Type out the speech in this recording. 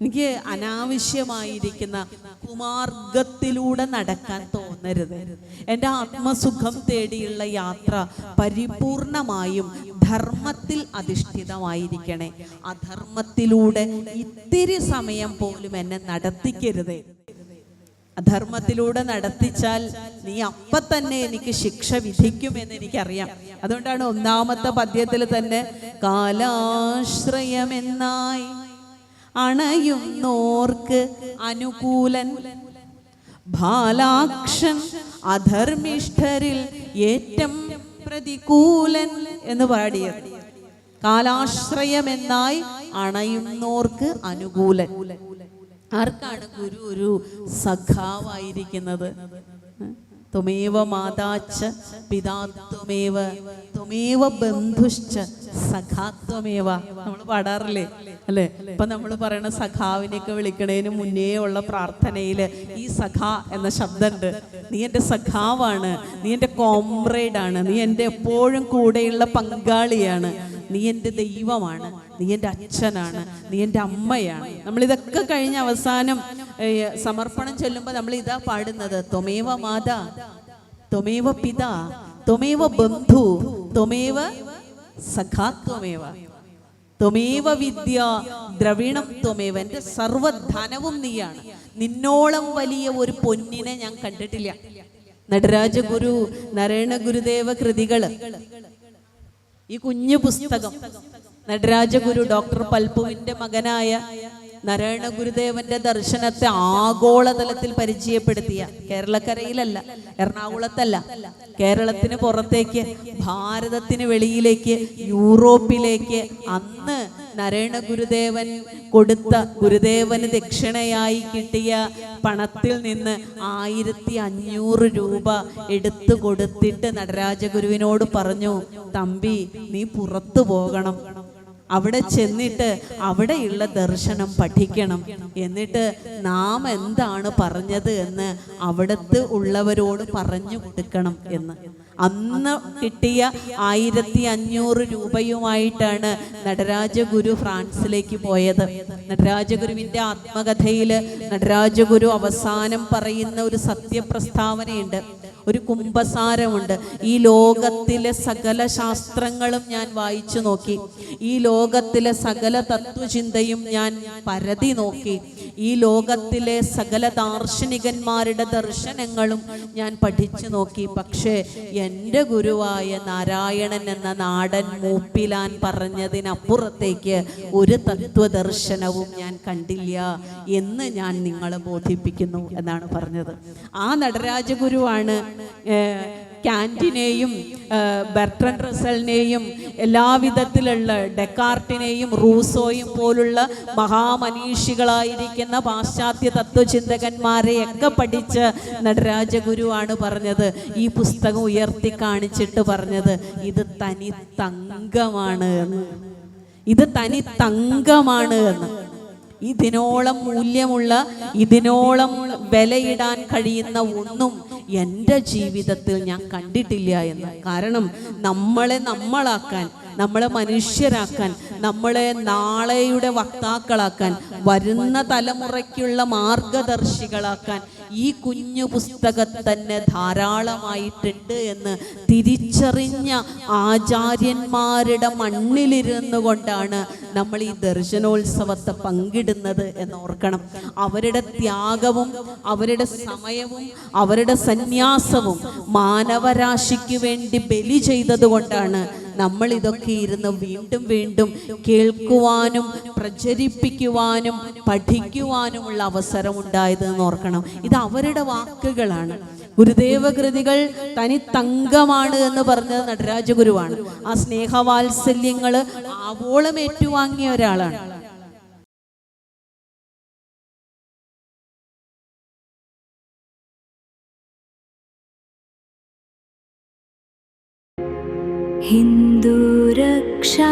എനിക്ക് അനാവശ്യമായിരിക്കുന്ന കുമാർഗത്തിലൂടെ നടക്കാൻ തോന്നരുത്. എൻ്റെ ആത്മസുഖം തേടിയുള്ള യാത്ര പരിപൂർണമായും ധർമ്മത്തിൽ അധിഷ്ഠിതമായിരിക്കണേ. അധർമ്മത്തിലൂടെ ഇത്തിരി സമയം പോലും എന്നെ നടത്തിക്കരുത്. അധർമ്മത്തിലൂടെ നടത്തിച്ചാൽ നീ അപ്പം തന്നെ എനിക്ക് ശിക്ഷ വിധിക്കുമെന്ന് എനിക്കറിയാം. അതുകൊണ്ടാണ് ഒന്നാമത്തെ പദ്യത്തിൽ തന്നെ കാലാശ്രയമെന്നായി അണയുന്നോർക്ക് അനുകൂലൻ ബാലാക്ഷൻ അധർമ്മിഷ്ഠരിൽ ഏറ്റം പ്രതികൂലൻ എന്ന് പാടിയത്. കാലാശ്രയമെന്നായി അണയുന്നോർക്ക് അനുകൂലൻ. ആർക്കാണ് ഗുരു ഒരു സഖാവായിരിക്കുന്നത്? ത്വമേവ മാതാച്ച പിതാത്വമേവ ത്വമേവ ബന്ധുശ്ച സഖാത്വമേവ നമ്മൾ പാടാറില്ലേ അല്ലേ? ഇപ്പൊ നമ്മൾ പറയണ സഖാവിനെയൊക്കെ വിളിക്കണേന് മുന്നേ ഉള്ള പ്രാർത്ഥനയിൽ ഈ സഖാ എന്ന ശബ്ദമുണ്ട്. നീ എൻ്റെ സഖാവാണ്, നീ എൻ്റെ കോംറേഡാണ്, നീ എൻ്റെ എപ്പോഴും കൂടെയുള്ള പങ്കാളിയാണ്, നീ എൻ്റെ ദൈവമാണ്, നീ എൻ്റെ അച്ഛനാണ്, നീ എൻ്റെ അമ്മയാണ്. നമ്മളിതൊക്കെ കഴിഞ്ഞ് അവസാനം സമർപ്പണം ചൊല്ലുമ്പോൾ നമ്മൾ ഇതാ പാടുന്നത്. ത്വമേവ മാതാ ത്വമേവ പിതാ ത്വമേവ ബന്ധു ത്വമേവ സഖാത്വമേവ ത്വമേവ വിദ്യ ദ്രവിണം ത്വമേവ. എൻ്റെ സർവധനവും നീയാണ്. നിന്നോളം വലിയ ഒരു പൊന്നിനെ ഞാൻ കണ്ടിട്ടില്ല. നടരാജഗുരു നാരായണ ഗുരുദേവ കൃതികള്, ഈ കുഞ്ഞു പുസ്തകം നടരാജഗുരു ഡോക്ടർ പൽപുവിന്റെ മകനായ നാരായണ ഗുരുദേവന്റെ ദർശനത്തെ ആഗോളതലത്തിൽ പരിചയപ്പെടുത്തിയ, കേരളക്കരയിലല്ല, എറണാകുളത്തല്ല, കേരളത്തിന് പുറത്തേക്ക്, ഭാരതത്തിന് വെളിയിലേക്ക്, യൂറോപ്പിലേക്ക് അന്ന് നാരായണ ഗുരുദേവൻ കൊടുത്ത, ഗുരുദേവന് ദക്ഷിണയായി കിട്ടിയ പണത്തിൽ നിന്ന് 1500 രൂപ എടുത്തു കൊടുത്തിട്ട് നടരാജഗുരുവിനോട് പറഞ്ഞു, തമ്പി നീ പുറത്തു പോകണം, അവിടെ ചെന്നിട്ട് അവിടെയുള്ള ദർശനം പഠിക്കണം, എന്നിട്ട് നാം എന്താണ് പറഞ്ഞത് എന്ന് അവിടത്ത് ഉള്ളവരോട് പറഞ്ഞു കൊടുക്കണം എന്ന്. അന്ന് കിട്ടിയ 1500 രൂപയുമായിട്ടാണ് നടരാജഗുരു ഫ്രാൻസിലേക്ക് പോയത്. നടരാജഗുരുവിൻ്റെ ആത്മകഥയിൽ നടരാജഗുരു അവസാനം പറയുന്ന ഒരു സത്യപ്രസ്താവനയുണ്ട്, ഒരു കുംഭസാരമുണ്ട്. ഈ ലോകത്തിലെ സകല ശാസ്ത്രങ്ങളും ഞാൻ വായിച്ചു നോക്കി, ഈ ലോകത്തിലെ സകല തത്വചിന്തയും ഞാൻ പരതി നോക്കി, ഈ ലോകത്തിലെ സകല ദാർശനികന്മാരുടെ ദർശനങ്ങളും ഞാൻ പഠിച്ചു നോക്കി, പക്ഷേ എൻ്റെ ഗുരുവായ നാരായണൻ എന്ന നാടൻ മൂപ്പിലാൻ പറഞ്ഞതിനപ്പുറത്തേക്ക് ഒരു തത്വദർശനവും ഞാൻ കണ്ടില്ല എന്ന് ഞാൻ നിങ്ങളെ ബോധിപ്പിക്കുന്നു എന്നാണ് പറഞ്ഞത്. ആ നടരാജഗുരുവാണ് കാന്റിനെയും ബെർട്രൻഡ് റസലിനെയും എല്ലാവിധത്തിലുള്ള ഡെക്കാർട്ടിനെയും റൂസോയും പോലുള്ള മഹാമനീഷികളായിരിക്കുന്ന പാശ്ചാത്യ തത്വചിന്തകന്മാരെയൊക്കെ പഠിച്ച നടരാജഗുരുവാണ് പറഞ്ഞത്, ഈ പുസ്തകം ഉയർത്തി കാണിച്ചിട്ട് പറഞ്ഞത്, ഇത് തനി തങ്കമാണ് എന്ന്, ഇത് തനി തങ്കമാണ് എന്ന്. ഇതിനോളം മൂല്യമുള്ള, ഇതിനോളം വിലയിടാൻ കഴിയുന്ന ഒന്നും എൻ്റെ ജീവിതത്തിൽ ഞാൻ കണ്ടിട്ടില്ല എന്ന്. കാരണം നമ്മളെ നമ്മളാക്കാൻ, നമ്മളെ മനുഷ്യരാക്കാൻ, നമ്മളെ നാളെയുടെ വക്താക്കളാക്കാൻ, വരുന്ന തലമുറയ്ക്കുള്ള മാർഗദർശികളാക്കാൻ ഈ കുഞ്ഞു പുസ്തകം തന്നെ ധാരാളമായിട്ടുണ്ട് എന്ന് തിരിച്ചറിഞ്ഞ ആചാര്യന്മാരുടെ മണ്ണിലിരുന്നു കൊണ്ടാണ് നമ്മൾ ഈ ദർശനോത്സവത്തെ പങ്കിടുന്നത് എന്നോർക്കണം. അവരുടെ ത്യാഗവും അവരുടെ സമയവും അവരുടെ സന്യാസവും മാനവരാശിക്ക് വേണ്ടി ബലി ചെയ്തത് കൊണ്ടാണ് നമ്മൾ ഇതൊക്കെ ഇരുന്ന് വീണ്ടും വീണ്ടും കേൾക്കുവാനും പ്രചരിപ്പിക്കുവാനും പഠിക്കുവാനുമുള്ള അവസരം ഉണ്ടായതെന്ന് ഓർക്കണം. ഇത് അവരുടെ വാക്കുകളാണ്. ഗുരുദേവ കൃതികൾ തനി തങ്കമാണ് എന്ന് പറഞ്ഞത് നടരാജഗുരുവാണ്. ആ സ്നേഹവാത്സല്യങ്ങൾ ആവോളം ഏറ്റുവാങ്ങിയ ഒരാളാണ്. हिन्दू रक्षा